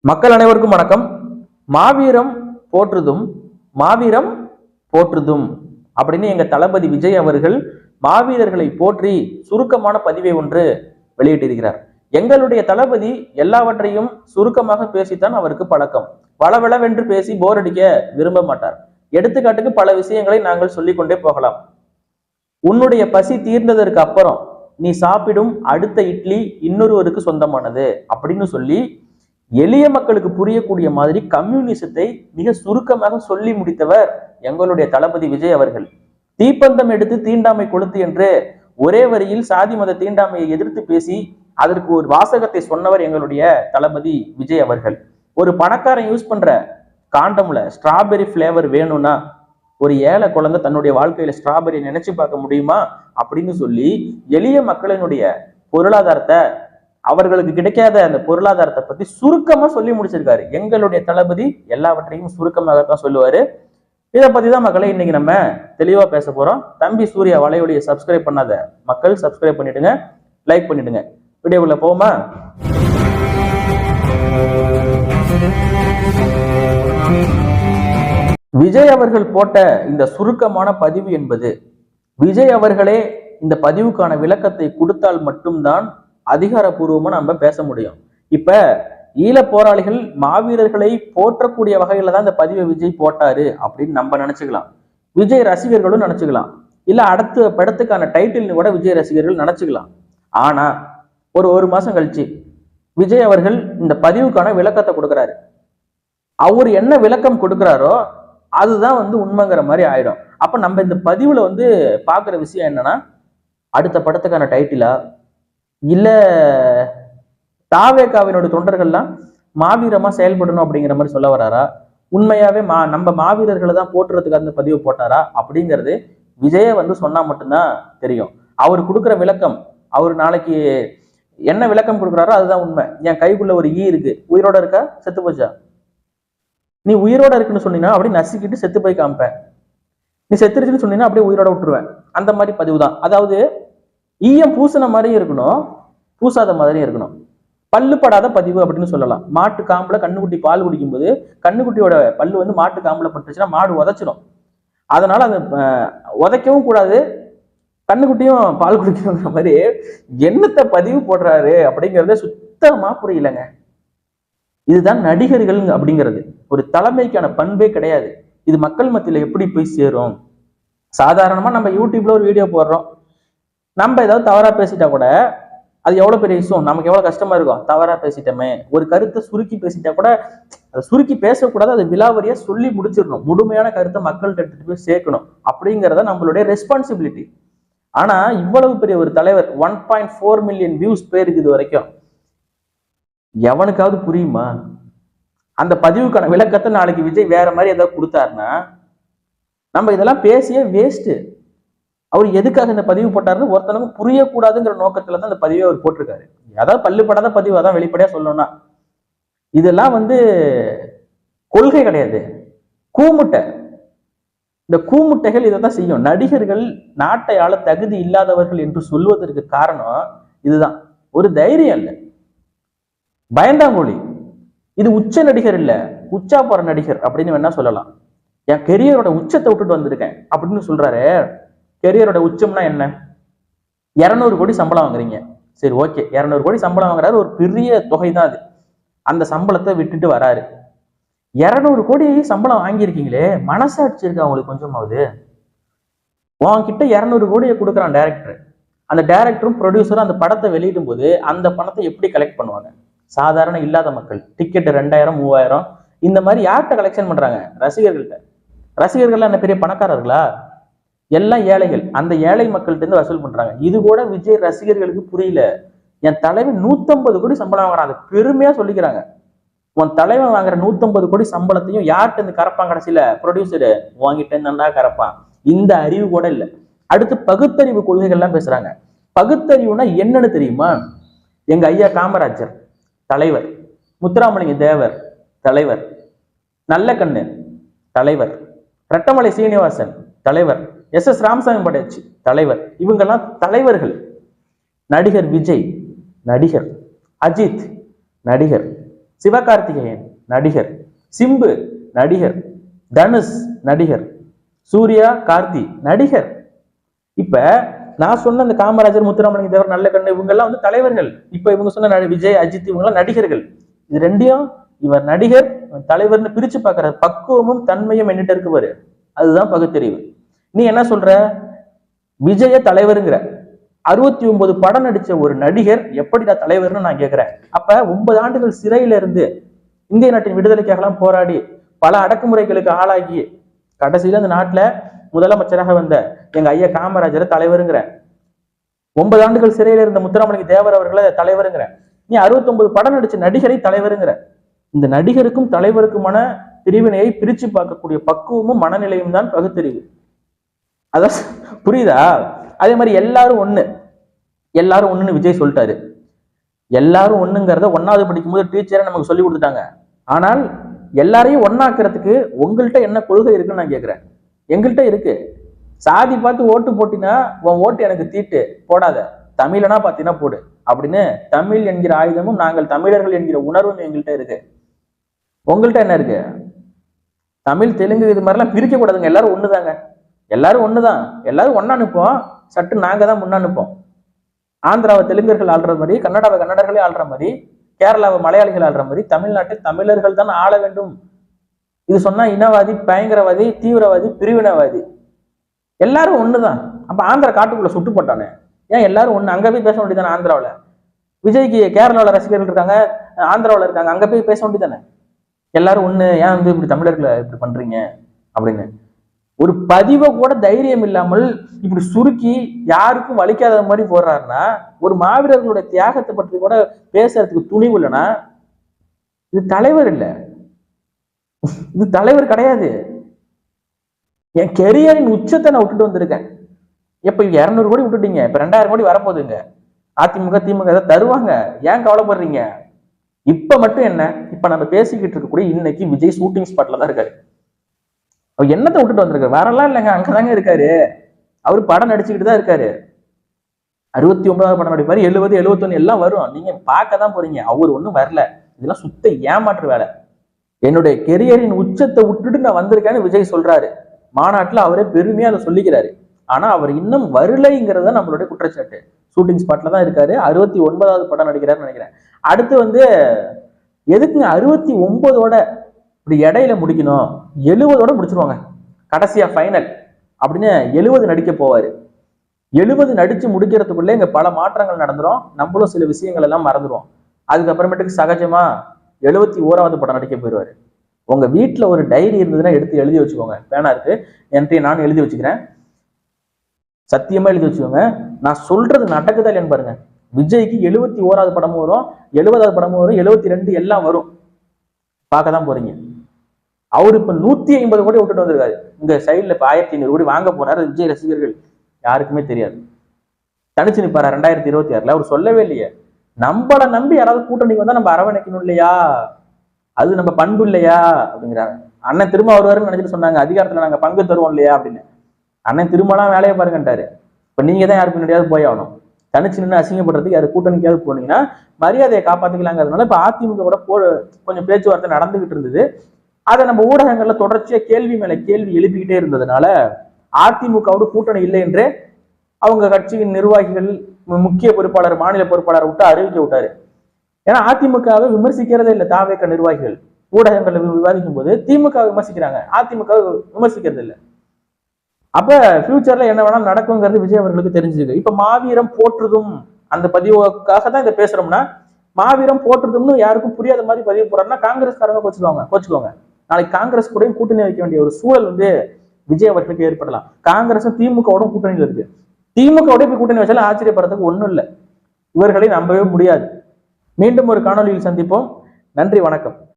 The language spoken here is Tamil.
மக்கள் அனைவருக்கும் வணக்கம். மாவீரம் போற்றுதும் மாவீரம் போற்றுதும் அப்படின்னு எங்க தளபதி விஜய் அவர்கள் மாவீரர்களை போற்றி சுருக்கமான பதிவை ஒன்று வெளியிட்டிருக்கிறார். எங்களுடைய தளபதி எல்லாவற்றையும் சுருக்கமாக பேசித்தான் அவருக்கு பழக்கம். வளவளவென்று பேசி போர் அடிக்க விரும்ப மாட்டார். எடுத்துக்காட்டுக்கு பல விஷயங்களை நாங்கள் சொல்லிக்கொண்டே போகலாம். உன்னுடைய பசி தீர்ந்ததற்கு அப்புறம் நீ சாப்பிடும் அடுத்த இட்லி இன்னொருவருக்கு சொந்தமானது அப்படின்னு சொல்லி எளிய மக்களுக்கு புரியக்கூடிய மாதிரி கம்யூனிசத்தை மிக சுருக்கமாக சொல்லி முடித்தவர் எங்களுடைய தளபதி விஜய் அவர்கள். தீப்பந்தம் எடுத்து தீண்டாமை கொளுத்து என்று ஒரே வரியில் சாதி மத தீண்டாமையை எதிர்த்து பேசி அதற்கு ஒரு வாசகத்தை சொன்னவர் எங்களுடைய தளபதி விஜய் அவர்கள். ஒரு பணக்காரன் யூஸ் பண்ற காண்டம்ல ஸ்ட்ராபெரி பிளேவர் வேணும்னா ஒரு ஏழை குழந்தை தன்னுடைய வாழ்க்கையில ஸ்ட்ராபெரி நினைச்சு பார்க்க முடியுமா அப்படின்னு சொல்லி எளிய மக்களினுடைய பொருளாதாரத்தை, அவர்களுக்கு கிடைக்காத அந்த பொருளாதாரத்தை பத்தி சுருக்கமா சொல்லி முடிச்சிருக்காரு எங்களுடைய தளபதி. எல்லாவற்றையும் சுருக்கமாகத்தான் சொல்லுவாரு. இதை பத்தி தான் மக்களை இன்னைக்கு நம்ம தெளிவா பேச போறோம். தம்பி சூர்யா வலையொலியை சப்ஸ்கிரைப் பண்ணாத மக்கள் சப்ஸ்கிரைப் பண்ணிடுங்க, லைக் பண்ணிடுங்க. வீடியோக்குள்ள போமா? விஜய் அவர்கள் போட்ட இந்த சுருக்கமான பதிவு என்பது, விஜய் அவர்களே இந்த பதிவுக்கான விளக்கத்தை கொடுத்தால் மட்டும்தான் அதிகாரப்பூர்வமா நம்ம பேச முடியும். இப்ப ஈழ போராளிகள் மாவீரர்களை போற்றக்கூடிய வகையில தான் இந்த பதிவை விஜய் போட்டாரு அப்படின்னு நம்ம நினைச்சுக்கலாம். விஜய் ரசிகர்களும் நினைச்சுக்கலாம். இல்ல அடுத்த படத்துக்கான டைட்டில்னு கூட விஜய் ரசிகர்கள் நினைச்சுக்கலாம். ஆனா ஒரு மாசம் கழிச்சு விஜய் அவர்கள் இந்த பதிவுக்கான விளக்கத்தை கொடுக்குறாரு. அவர் என்ன விளக்கம் கொடுக்குறாரோ அதுதான் உண்மைங்கிற மாதிரி ஆயிடும். அப்ப நம்ம இந்த பதிவுல பாக்குற விஷயம் என்னன்னா, அடுத்த படத்துக்கான டைட்டிலா இல்ல தாவேகாவினுடைய தொண்டர்கள்லாம் மாவீரமா செயல்படணும் அப்படிங்கிற மாதிரி சொல்ல வராரா, உண்மையாவே நம்ம மாவீரர்களை தான் போட்டுறதுக்கு அந்த பதிவு போட்டாரா அப்படிங்கிறது விஜய சொன்னா மட்டும்தான் தெரியும். அவர் கொடுக்குற விளக்கம், அவர் நாளைக்கு என்ன விளக்கம் கொடுக்குறாரோ அதுதான் உண்மை. என் கைக்குள்ள ஒரு ஈ இருக்கு, உயிரோட இருக்கா செத்து போச்சா? நீ உயிரோட இருக்குன்னு சொன்னீங்கன்னா அப்படியே நசுக்கிட்டு செத்து போய் காமிப்பேன். நீ செத்துருச்சுன்னு சொன்னீங்கன்னா அப்படியே உயிரோட விட்டுருவேன். அந்த மாதிரி பதிவு தான். அதாவது ஈயம் பூசின மாதிரியும் இருக்கணும், பூசாத மாதிரியும் இருக்கணும். பல்லுப்படாத பதிவு அப்படின்னு சொல்லலாம். மாட்டு காம்புல கண்ணுக்குட்டி பால் குடிக்கும் போது கண்ணுக்குட்டியோட பல்லு மாட்டு காம்புல பட்டுச்சுன்னா மாடு உதைச்சிடும். அதனால அது உதைக்கவும் கூடாது, கண்ணுக்குட்டியும் பால் குடிக்கணுங்கிற மாதிரி என்னத்தை பதிவு போடுறாரு அப்படிங்கிறத சுத்தமா புரியலங்க. இதுதான் நடிகர்கள் அப்படிங்கிறது. ஒரு தலைமைக்கான பண்பே கிடையாது. இது மக்கள் மத்தியில எப்படி போய் சேரும்? சாதாரணமா நம்ம யூடியூப்ல ஒரு வீடியோ போடுறோம், நம்ம ஏதாவது தவறா பேசிட்டா கூட அது எவ்வளவு பெரிய விஷயம், நமக்கு எவ்வளவு கஷ்டமா இருக்கும். தவறா பேசிட்டோமே, ஒரு கருத்தை சுருக்கி பேசிட்டா கூட அதை சுருக்கி பேசக்கூடாது, அதை விலாவரியா சொல்லி முடிச்சிடணும். முழுமையான கருத்தை மக்கள்கிட்ட எடுத்துட்டு போய் சேர்க்கணும் அப்படிங்கிறத நம்மளுடைய ரெஸ்பான்சிபிலிட்டி. ஆனா இவ்வளவு பெரிய ஒரு தலைவர் 1.4 மில்லியன் வியூஸ் பேருக்கு இது வரைக்கும் எவனுக்காவது புரியுமா? அந்த பதிவுக்கான விளக்கத்தை நாளைக்கு விஜய் வேற மாதிரி ஏதாவது கொடுத்தாருன்னா நம்ம இதெல்லாம் பேசிய வேஸ்ட். அவர் எதுக்காக இந்த பதிவு போட்டாருன்னு ஒருத்தனுக்கு புரியக்கூடாதுங்கிற நோக்கத்துல தான் இந்த பதிவை அவர் போட்டிருக்காரு. அதாவது பல்லுப்படாத பதிவு, அதான் வெளிப்படையா சொல்லணும்னா. இதெல்லாம் கொள்கை கிடையாது, கூமுட்டை. இந்த கூமுட்டைகள் இதை தான் செய்யும். நடிகர்கள் நாட்டை ஆள தகுதி இல்லாதவர்கள் என்று சொல்வதற்கு காரணம் இதுதான். ஒரு தைரியம் இல்லை, பயந்தாங்கோழி. இது உச்ச நடிகர் இல்ல, உச்சா போற நடிகர் அப்படின்னு வேணா சொல்லலாம். என் கெரியரோட உச்சத்தை விட்டுட்டு வந்திருக்கேன் அப்படின்னு சொல்றாரு. கெரியரோட உச்சம்னா என்ன? 200 கோடி சம்பளம் வாங்குறீங்க, சரி ஓகே, 200 கோடி சம்பளம் வாங்குறாரு, ஒரு பெரிய தொகை தான் அது. அந்த சம்பளத்தை விட்டுட்டு வராரு. 200 கோடி சம்பளம் வாங்கியிருக்கீங்களே, மனசாட்சி இருக்கா அவங்களுக்கு கொஞ்சமாவது? உன்கிட்ட 200 கோடியை கொடுக்குறான் டைரக்டர். அந்த டைரக்டரும் ப்ரொடியூசரும் அந்த படத்தை வெளியிடும் போது அந்த பணத்தை எப்படி கலெக்ட் பண்ணுவாங்க? சாதாரண இல்லாத மக்கள் டிக்கெட் 2000 3000 இந்த மாதிரி யார்கிட்ட கலெக்ஷன் பண்றாங்க? ரசிகர்கள்ட்ட. ரசிகர்கள் என்ன பெரிய பணக்காரர்களா? எல்லாம் ஏழைகள். அந்த ஏழை மக்கள்கிட்ட இருந்து வசூல் பண்றாங்க. இது கூட விஜய் ரசிகர்களுக்கு புரியல. என் தலைவன் 150 கோடி சம்பளம் வாங்குறாங்க, பெருமையா சொல்லிக்கிறாங்க. உன் தலைவன் வாங்குற 150 கோடி சம்பளத்தையும் யார்கிட்ட இருந்து கறப்பான்? கடைசியில ப்ரொடியூசரு வாங்கிட்டு இருந்தா கறப்பான். இந்த அறிவு கூட இல்லை. அடுத்து பகுத்தறிவு கொள்கைகள்லாம் பேசுறாங்க. பகுத்தறிவுனா என்னன்னு தெரியுமா? எங்க ஐயா காமராஜர் தலைவர், முத்துராமலிங்க தேவர் தலைவர், நல்லக்கண்ணு தலைவர், ரெட்டமலை சீனிவாசன் தலைவர், SS ராமசாமி படையாச்சி தலைவர். இவங்கெல்லாம் தலைவர்கள். நடிகர் விஜய் நடிகர், அஜித் நடிகர், சிவகார்த்திகேயன் நடிகர், சிம்பு நடிகர், தனுஷ் நடிகர், சூர்யா, கார்த்தி நடிகர். இப்ப நான் சொன்ன இந்த காமராஜர், முத்துராமலிங்க தேவர், நல்ல கண்ணு, இவங்க எல்லாம் வந்து தலைவர்கள். இப்ப இவங்க சொன்ன விஜய், அஜித், இவங்க எல்லாம் நடிகர்கள். இது ரெண்டையும் இவர் நடிகர் தலைவர்னு பிரிச்சு பாக்குற பக்குவமும் தன்மையும் என்னிட்ட இருக்கு பாரு, அதுதான் பகுத்தறிவு. நீ என்ன சொல்ற, விஜய தலைவருங்கிற 69 படம் நடிச்ச ஒரு நடிகர் எப்படி நான் தலைவர்னு நான் கேட்கிறேன். அப்ப 9 ஆண்டுகள் சிறையில இருந்து இந்திய நாட்டின் விடுதலைக்காக போராடி பல அடக்குமுறைகளுக்கு ஆளாகி கடைசியில அந்த நாட்டுல முதலமைச்சராக வந்த எங்க ஐயா காமராஜரை தலைவருங்கிற, 9 ஆண்டுகள் சிறையில இருந்த முத்துராமலிங்க தேவர் அவர்களை தலைவருங்கிற, நீ 69 படம் நடிச்ச நடிகரை தலைவருங்கிற. இந்த நடிகருக்கும் தலைவருக்குமான பிரிவினையை பிரிச்சு பார்க்கக்கூடிய பக்குவமும் மனநிலையும் தான் பகுத்தறிவு. அதான் புரியுதா? அதே மாதிரி எல்லாரும் ஒண்ணு, எல்லாரும் ஒண்ணுன்னு விஜய் சொல்லிட்டாரு. எல்லாரும் ஒண்ணுங்கிறத 1வது படிக்கும்போது டீச்சரை நமக்கு சொல்லி கொடுத்துட்டாங்க. ஆனால் எல்லாரையும் ஒன்னாக்குறதுக்கு உங்கள்கிட்ட என்ன கொள்கை இருக்குன்னு நான் கேட்கிறேன். எங்கள்கிட்ட இருக்கு. சாதி பார்த்து ஓட்டு போட்டினா உன் ஓட்டு எனக்கு தீட்டு போடாத, தமிழனா பார்த்தீங்கன்னா போடு அப்படின்னு தமிழ் என்கிற ஆயுதமும் நாங்கள் தமிழர்கள் என்கிற உணர்வும் எங்கள்கிட்ட இருக்கு. உங்கள்கிட்ட என்ன இருக்கு? தமிழ், தெலுங்கு இது மாதிரிலாம் பிரிக்க கூடாதுங்க. எல்லாரும் ஒண்ணுதாங்க, எல்லாரும் ஒண்ணுதான், எல்லாரும் ஒன்னா நிற்போம். சட்டு நாங்க தான் முன்னா நிற்போம். ஆந்திராவை தெலுங்கர்கள் ஆள்ற மாதிரி, கன்னடாவை கன்னடர்களே ஆள்ற மாதிரி, கேரளாவை மலையாளிகள் ஆள்ற மாதிரி தமிழ்நாட்டில் தமிழர்கள் தான் ஆள வேண்டும். இது சொன்னா இனவாதி, பயங்கரவாதி, தீவிரவாதி, பிரிவினவாதி. எல்லாரும் ஒண்ணுதான். அப்ப ஆந்திரா காட்டுக்குள்ள சுட்டு போட்டானே, ஏன் எல்லாரும் ஒண்ணு? அங்க போய் பேச வேண்டியதானே? ஆந்திராவில் விஜய்க்கு கேரளாவில் ரசிகர்கள் இருக்காங்க, ஆந்திராவில் இருக்காங்க, அங்க போய் பேச வேண்டியதானே? எல்லாரும் ஒண்ணு, ஏன் வந்து இப்படி தமிழர்களை இப்படி பண்றீங்க அப்படின்னு ஒரு பதிவை கூட தைரியம் இல்லாமல் இப்படி சுருக்கி யாருக்கும் வலிக்காத மாதிரி போடுறாருன்னா, ஒரு மாவீரர்களுடைய தியாகத்தை பற்றி கூட பேசுறதுக்கு துணிவு இல்லைன்னா இது தலைவர் இல்லை, இது தலைவர் கிடையாது. என் கெரியரின் உச்சத்தை நான் விட்டுட்டு வந்திருக்கேன். இப்ப 200 கோடி விட்டுட்டீங்க, இப்ப 2000 கோடி வரப்போகுதுங்க. அதிமுக திமுக ஏதாவது தருவாங்க, ஏன் கவலைப்படுறீங்க? இப்ப மட்டும் என்ன, இப்ப நம்ம பேசிக்கிட்டு இருக்கக்கூடிய இன்னைக்கு விஜய் ஷூட்டிங் ஸ்பாட்ல தான் இருக்காரு. அவர் என்னத்தை விட்டுட்டு வந்திருக்காரு? வரலாம் இல்லைங்க, அங்கதாங்க இருக்காரு. அவரு படம் நடிச்சுக்கிட்டு தான் இருக்காரு. 69வது படம் நடிப்பாரு, 70, 71 எல்லாம் வரும். நீங்க பார்க்க தான் போறீங்க. அவர் ஒண்ணும் வரல. இதெல்லாம் சுத்த ஏமாற்று வேலை. என்னுடைய கெரியரின் உச்சத்தை விட்டுட்டு நான் வந்திருக்கேன்னு விஜய் சொல்றாரு. மாநாட்டுல அவரே பெருமையா அதை சொல்லிக்கிறாரு. ஆனா அவர் இன்னும் வரலைங்கிறத நம்மளுடைய குற்றச்சாட்டு. ஷூட்டிங் ஸ்பாட்ல தான் இருக்காரு. 69வது படம் நடிக்கிறாருன்னு நினைக்கிறேன். அடுத்து வந்து எதுக்குங்க 69ஓட இப்படி இடையில முடிக்கணும்? 70ஓட முடிச்சிருவாங்க கடைசியா ஃபைனல் அப்படின்னு. 70 நடிக்க போவாரு. 70 நடிச்சு முடிக்கிறதுக்குள்ளே இங்க பல மாற்றங்கள் நடந்துரும். நம்மளும் சில விஷயங்கள் எல்லாம் மறந்துடும். அதுக்கப்புறமேட்டுக்கு சகஜமா 71வது படம் நடிக்க போயிடுவாரு. உங்க வீட்டுல ஒரு டைரி இருந்ததுன்னா எடுத்து எழுதி வச்சுக்கோங்க. பேனா இருக்கு என்கிட்ட, நான் எழுதி வச்சுக்கிறேன். சத்தியமா எழுதி வச்சுக்கோங்க. நான் சொல்றது நடக்குதா இல்லைன்னு பாருங்க. விஜய்க்கு 71வது படமும் வரும், 70வது படமும் வரும், 72 எல்லாம் வரும். பார்க்க தான் போறீங்க. அவரு இப்ப 150 கோடி விட்டுட்டு வந்திருக்காரு. இந்த சைட்ல இப்ப 1500 கோடி வாங்க போறாரு. விஜய் ரசிகர்கள் யாருக்குமே தெரியாது. தனிச்சு நிப்பாரா 2026ல? அவர் சொல்லவே இல்லையே. நம்மளை நம்பி யாராவது கூட்டணிக்கு வந்தா நம்ம அரவணைக்கணும் இல்லையா? அது நம்ம பண்பு இல்லையா அப்படிங்கிறாங்க. அண்ணன் திரும்ப வருவாருன்னு நினைச்சிட்டு சொன்னாங்க, அதிகாரத்துல நாங்க பங்கு தருவோம் இல்லையா அப்படின்னு. அண்ணன் திரும்பலாம் வேலையை பாருங்கன்ட்டாரு. இப்ப நீங்க தான் யாருக்கு முன்னாடியாவது போய் ஆகணும். தனிச்சு நின்று அசிங்கப்படுறதுக்கு யாரு கூட்டணிக்காவது போனீங்கன்னா மரியாதையை காப்பாத்திக்கலாங்கிறதுனால இப்ப அதிமுக கூட கொஞ்சம் பேச்சுவார்த்தை நடந்துகிட்டு இருந்தது. அதை நம்ம ஊடகங்கள்ல தொடர்ச்சியா கேள்வி மேல கேள்வி எழுப்பிக்கிட்டே இருந்ததுனால அதிமுகவோட கூட்டணி இல்லை என்று அவங்க கட்சியின் நிர்வாகிகள், முக்கிய பொறுப்பாளர், மாநில பொறுப்பாளர் விட்டு அறிவிக்க விட்டாரு. ஏன்னா அதிமுகவை விமர்சிக்கிறதே இல்லை தாவேக நிர்வாகிகள். ஊடகங்கள்ல விவாதிக்கும் போது திமுக விமர்சிக்கிறாங்க, அதிமுக விமர்சிக்கிறது இல்லை. அப்ப ஃபியூச்சர்ல என்ன வேணாலும் நடக்குங்கிறது விஜய் அவர்களுக்கு தெரிஞ்சிருக்கு. இப்ப மாவீரம் போற்றுதும் அந்த பதிவுக்காக தான் இதை பேசுறோம்னா, மாவீரம் போற்றுதும்னு யாருக்கும் புரியாத மாதிரி பதிவு போடுறாருன்னா காங்கிரஸ்காரங்க கோச்சுக்கோங்க. நாளைக்கு காங்கிரஸ் கூட கூட்டணி வைக்க வேண்டிய ஒரு சூழல் வந்து விஜய் அவர்களுக்கு ஏற்படலாம். காங்கிரஸும் திமுகவோட கூட்டணியில் இருக்கு. திமுகவோட போய் கூட்டணி வச்சாலும் ஆச்சரியப்படுறதுக்கு ஒண்ணும் இல்லை. இவர்களை நம்பவே முடியாது. மீண்டும் ஒரு காணொலியில் சந்திப்போம். நன்றி, வணக்கம்.